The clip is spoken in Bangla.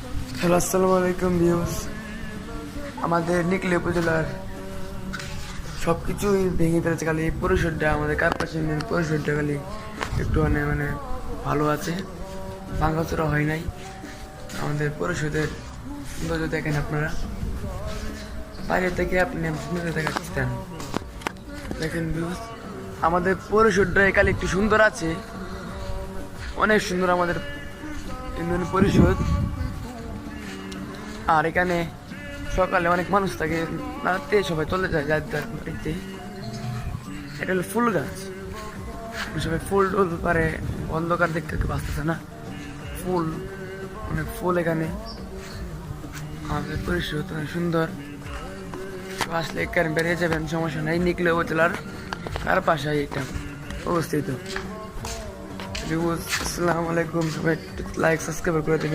হ্যালো, আসসালামু আলাইকুম ভিউজ। আমাদের নিকলি উপজেলার সব কিছুই ভেঙে ফেলেছে, খালি পরিষদটা, আমাদের কার্পাসের মেন পরিষদটা খালি একটু মানে ভালো আছে, ভাঙাচোরা হয় নাই। আমাদের পরিষদের সৌন্দর্য দেখেন আপনারা, বাইরে থেকে আপনি সুন্দর দেখাচ্ছেন। দেখেন ভিউজ, আমাদের পরিষদটা খালি একটু সুন্দর আছে, অনেক সুন্দর আমাদের ইউনিয়ন পরিষদ। আর এখানে সকালে অনেক মানুষ থাকে, রাতে সবাই চলে যায় যার বাড়িতে। এটা হলো ফুল গাছ, সবাই ফুল টুল পারে, অন্ধকার দেখতে কেউ বাঁচতেছে না, ফুল অনেক ফুল এখানে। আমাদের পরিষদ অনেক সুন্দর, আসলে এখানে বেরিয়ে যাবেন, সমস্যা নাই। নিকলে উপজেলার কার্পাসে এটা অবস্থিত। আসসালামু আলাইকুম, সবাই লাইক সাবস্ক্রাইব করে দেবেন।